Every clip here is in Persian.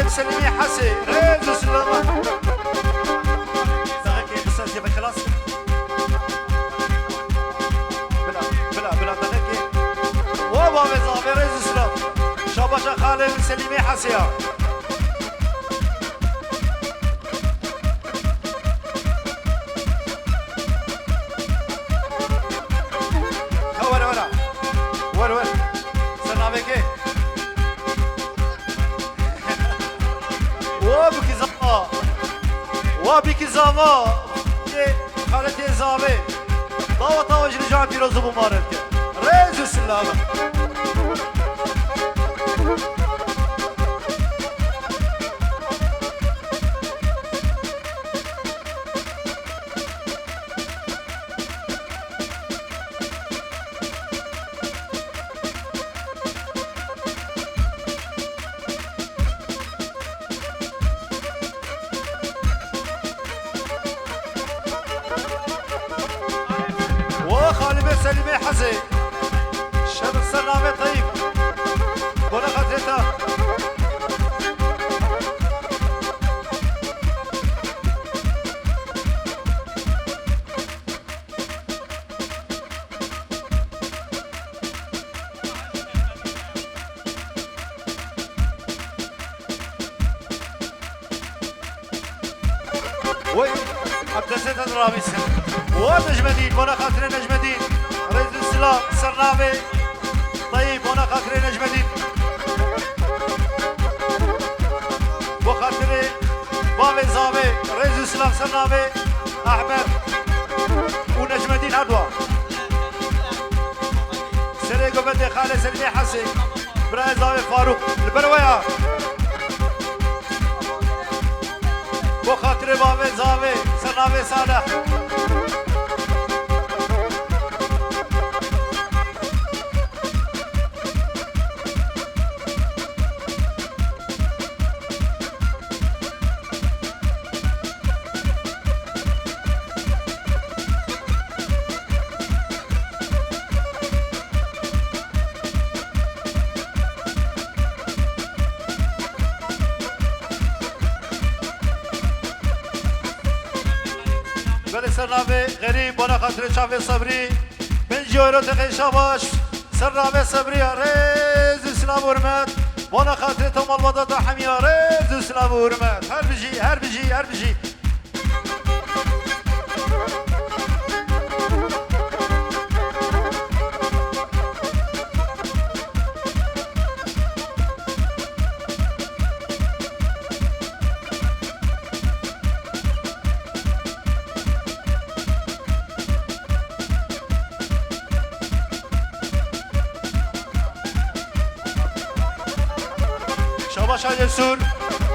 خالد سليمي حسي ريز وسلامة دقيقة بس أجيب خلاص بلا دقيقة وابا بزافي ريز وسلام شاباشا خالد سليمي حسي ور سنابك وابك زاما خالتي زامي دعوة وجه رجال بيروز بمارك ريز السلامة سليمي حسي شاب السلامة طيب ولا خطرتها وي عبدالسيد الرامي ونجمدين ولا خاطر نجمدين رئيس السلام سرنامي طيب وانا خاطري نجمدين وخاطري بابي زامي رئيس السلام سرنامي احمد ونجمدين عدوى سريقو بدي خالد سلمي حسي براي زامي فاروق البروية وخاطري بابي زامي سرنامي صالح سرنامه غریب بانا خاطر شافی صبری من جورو تقی شاباش سرنامه صبری ريز اسلام ورمت بانا خاطر تمال وضع حمیا ريز اسلام ورمت هر بجي شاید سور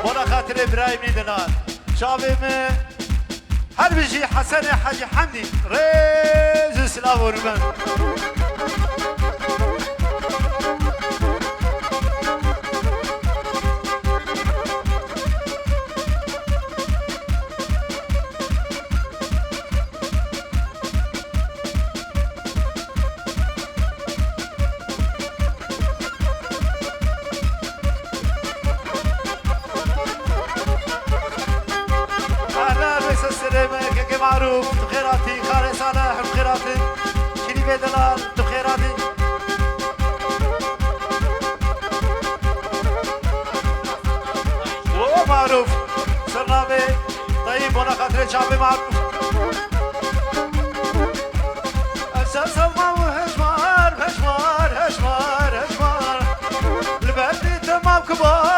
وانا خاطر ابراهیم ندنان شابیم هر بجی حسن حاج حمدی ريز اسلام ورمن معروف بخيراتي خالي صالح بخيراتي شريفي دلال بخيراتي وهو معروف سرنامي طيب وانا خاطري شعبي معروف اساس الله هجمار البلد تمام كبار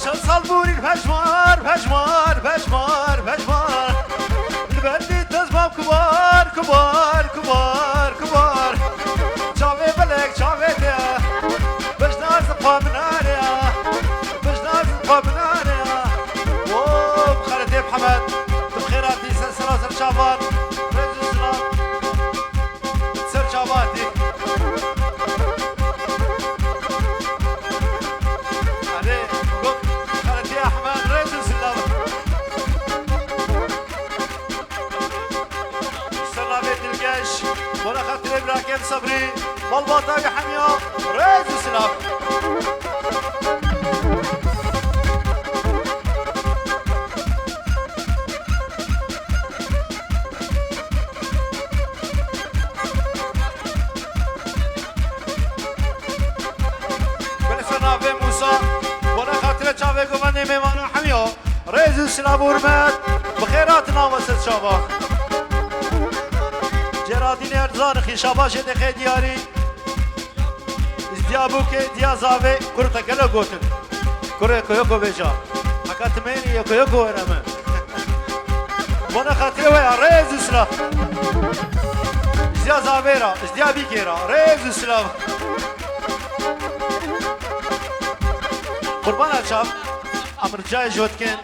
عشان صلبوني بهجمار البلد تزمام كبار شافي بلك شافي ديا باش نازل مناريا وبخالتي محمد بخيراتي سلسلة شعبان رئيس السلام سر شعباتي الجيش مالباتا حميا ريز سلاف بلسنا في موسى ولا خاطر شافي قمني ميمانا حميا ريز سلاف ورمات بخيراتنا وسط شاباخ جرادين ارزان خشاباش دخي دياري ازديابوك ديازاوي كرتا كلا قوتن كريكو يوكو بيجا حكاتميني يوكو يوكو ورمه وانا خاطري ويا ريز سلاف ازديازاويرا ازديابي كيرا ريز سلاف قربانا شاب امر جاي جوتكن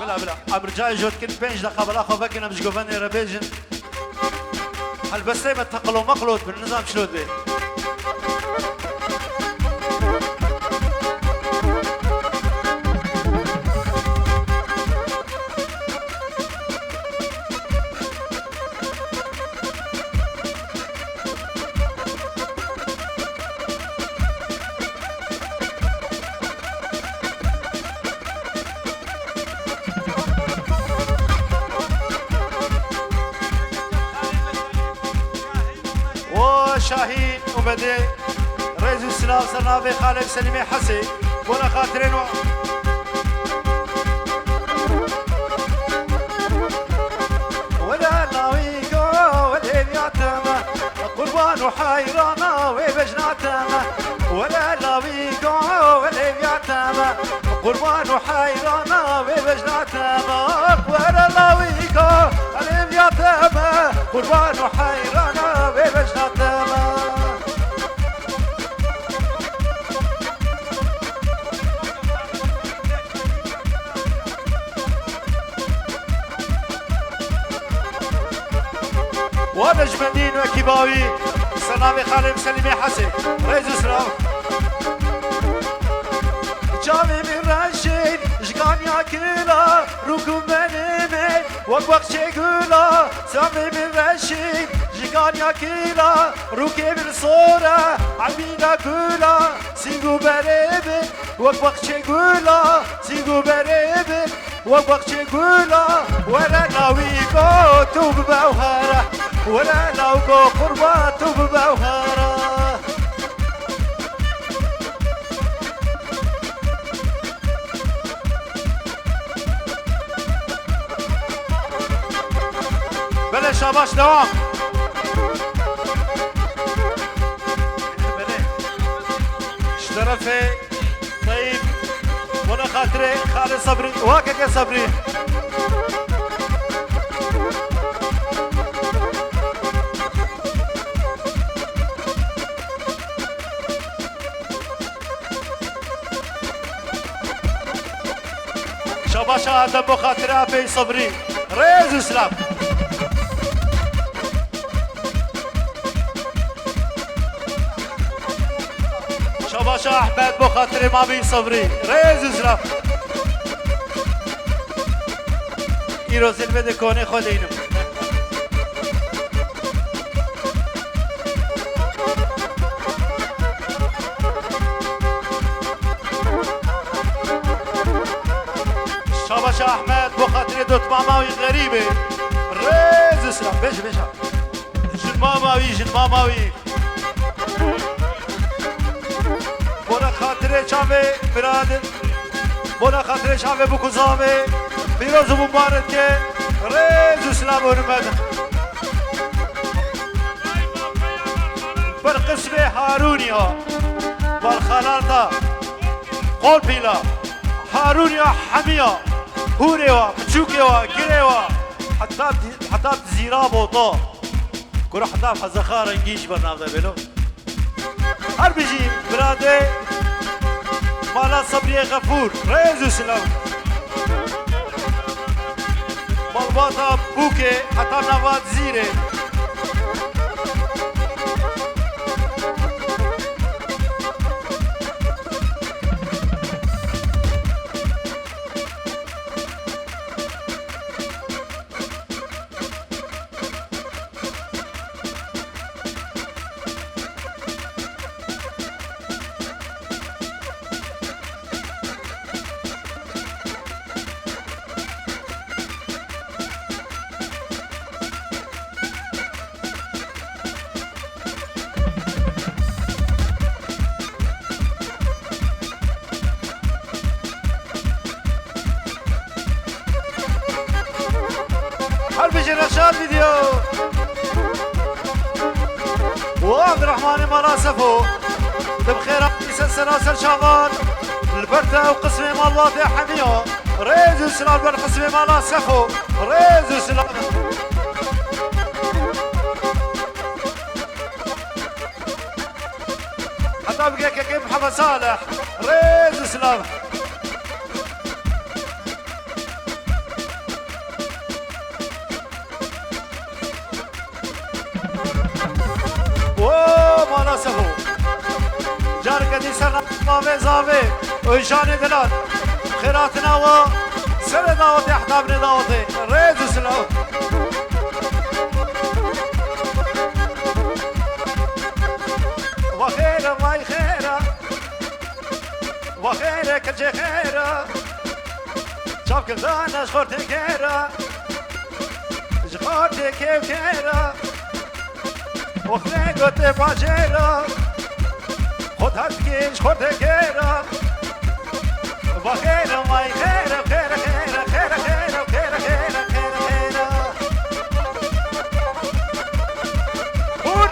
بلا امر جاي جوتكن 5 دقيقه بلا خوفكنا مش قوفاني ربيجن هالبسي بتقلو مقلود بالنظام شلود بيه شاهين وبدي رئيس السلام سرنابي خالد سليمي حسي ولا خاطرين ولا ناويكو ولا بيعتمه قربان وحيرانا وبجناتمه ولا ناويكو ولا بيعتمه قربان وحيرانا وبجناتمه ولا ناويكو ولا بيعتمه قربان وحيرانا وبجناتمه ونجمدين وكباوي سلامي خالد سليمي حسن رئيس اسلام جامي من رشيد جقان ياكلا ركوب منيمي وقوق شيقولا سامي من رشيد جقان ياكلا ركوب الصورة عبيدا كولا سيقو بريبن وقوق شيقولا سيقو بريبن وقوق شيقولا ولا ناويكو توب بوهارة ولا لوكو قربات ببوهارة بلا شاباش دوام اشترفي طيب وانا خاطري خالد صبري واكك يا صبري شاباشا هذا بخاطرها في صبري ريز اسلام شاباشا احمد بخاطري ما بي صبري ريز اسلام ایروز البده کنه خود اینم شاباش احمد بخاطر دوت ماماوی غریبه ريز اسلام بيجا جن ماماوي بولا خاطر چاوه برادر بولا خاطر چاوه بکوزامه پیروز مبارک که ريز اسلام ورمد بر قسم هارونیا بر خلالتا قول پیلا هارونيا حمية هوريوا بتشوكيوا كريوا حتى زيرا بوطا كل حتى حزخار نجيش برنامج بينو هربيجي برادي مالا صبري غفور ريز اسلام مالباتا بوكي حتى نواد زيري الرحمن مالا سفو بخير سلسلة شغال البرده وقسمي مالات حميو ريز وسلام بن قسمي مالا سفو ريز وسلام حتى بقى كيف محمد صالح ريز وسلام مالا سفو جارك دي سرنا ماوي زاوي وإنشاني دلال خيراتنا و سر داوتي احتابني داوتي ريز وسلام وخيرا واي خيرا وخيرا كجي خيرا شاف كلدانا شخورتي كيرا شخورتي كيف كيرا وخلي قلت باجيرا خد هاتكيش خد كيرا وخيرا واي خيرا خيرا خيرا خيرا خيرا خيرا خيرا خيرا خيرا قول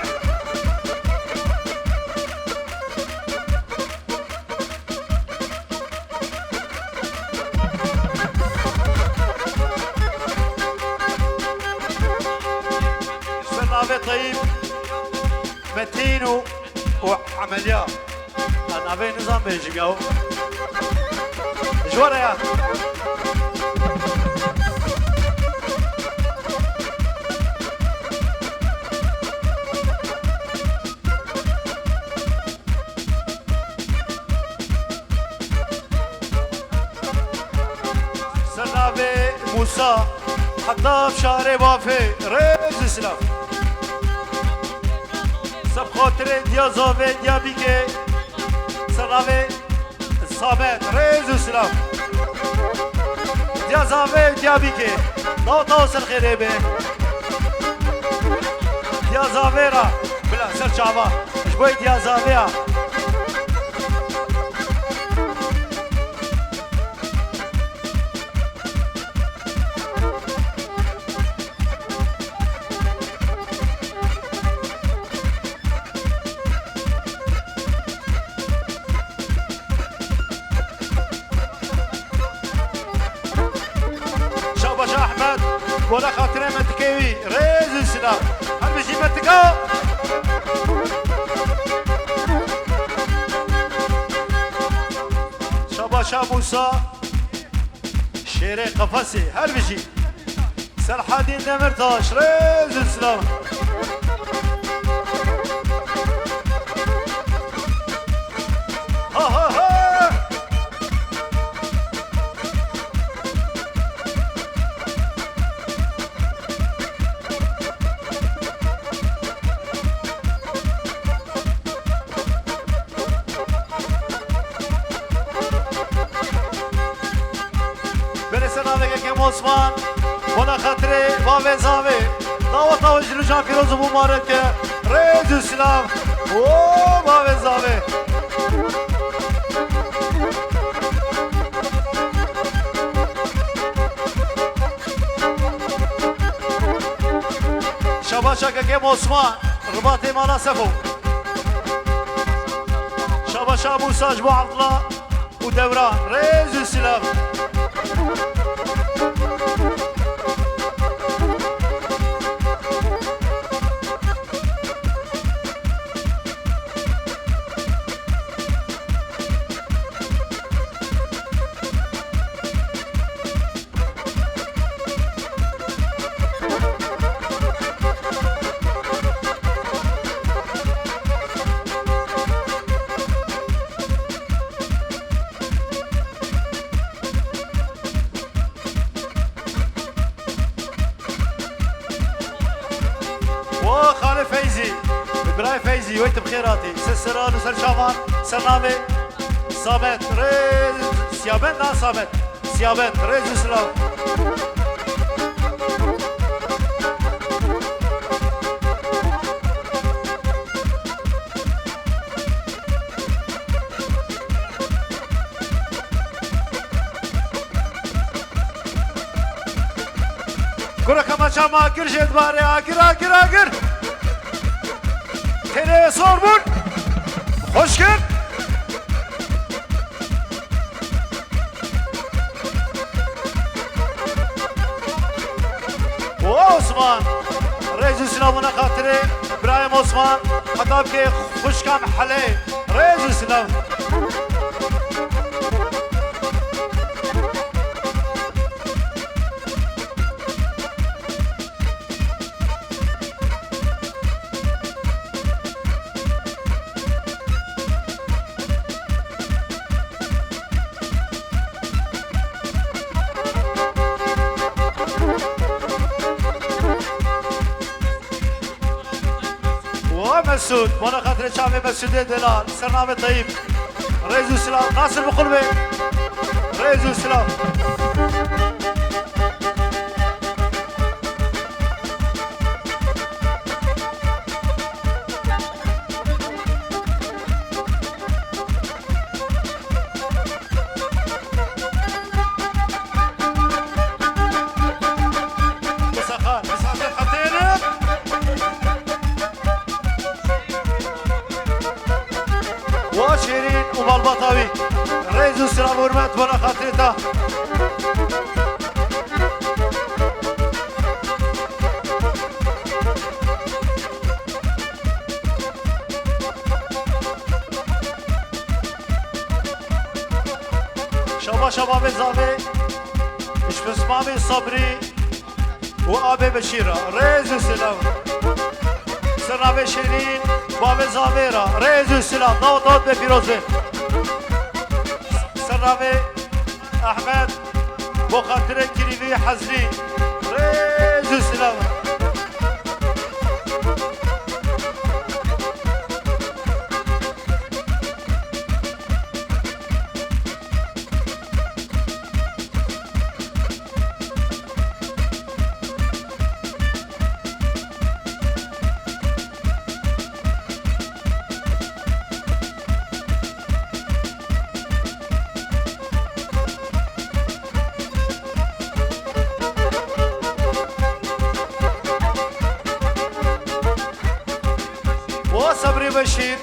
سنابي طيب متينو وعمليا انا بين نظام بيجي ياو جوارا يا سنابي موسى حتى بشاري بافي ريز سلاف سب خاطر دیا زاوه دیا بیگه سراوه سامت ریز و سلام دیا زاوه دیا بیگه نو تاوسل خیره به دیا زاوه را بلا سر چاوا اشبوی دیا زاوه ها ولا خاطر متكوي ريز السلام هل بيجي متكو شابا شابوسا شيري قفصي هل بيجي سلحادين دمرتاش ريز السلام ها ها ها عثمان ولا خاطري بابي زاوي دعوة وجلو جان فيروز مبارك ريز السلام اوه بابي زاوي شابا شاكا كيم عثمان رباطي مالا سفو شابا شابو ساجبو عبد الله ودوران ريز السلام خالد فايزي ابراهيم فايزي ويت بخيراتي سرسران وسر شامان سرنامي صامت ريز سيابن لا صامت سيابن ريز سلام كرة كما شاما كرشت باري اكر اكر اكر تنه صوربون خوش کرد و عثمان رئیس اسلام خاطر ابراهیم عثمان خطاب که خوش کم حله رئیس اسلام مسعود وانا خاطر شعبي مسعود دلال سرنامه طيب رئيس السلام ناصر بقلبي رئيس السلام شيرين وبالبطاوي رئيس السلام ورمات ولا خاطرته شباب زاوي ايش بسمامي صبري وابي بشيره رئيس السلام سرنامه شيرين باب زاویرا رئیس السلام داود به پیروزه سرنامه احمد با خاطر کریوی حزری رئیس السلام صبري بشير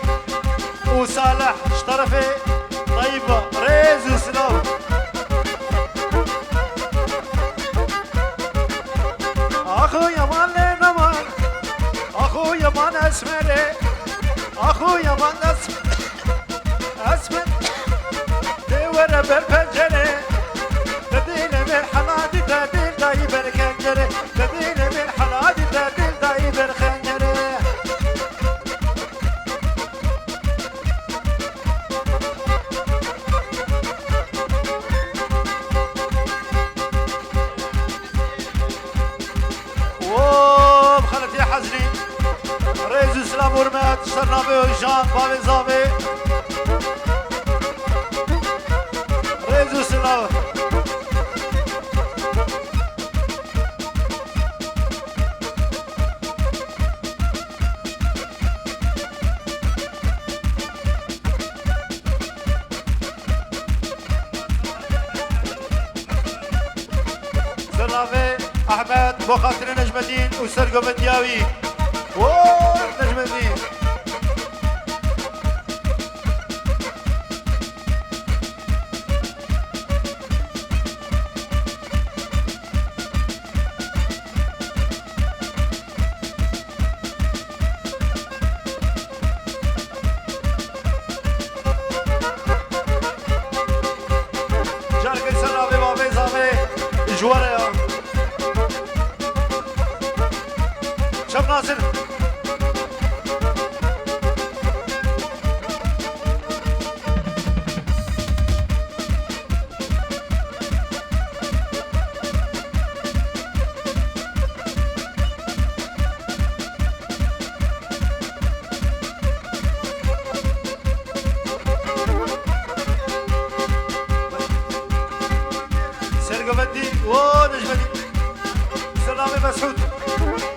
وصالح شطرفي طيبة ريز وسلام أخويا مان لنمان أخويا مان أسمري أخويا مان أسمر دورة بالبنجرة تدين من حلادي تدين داي بالخنجرة تدين من حلادي تدين داي بالخنجرة رئيس السلام ورمات سرنامه وجان باب زاوي رئيس السلام سرنامه احمد بخاطر نجم الدين وسرقو بندياوي نجم الدين جارك سلامي بابي زامي جواري شب ناصر سرقبتي ونجمتي سلامي مسعود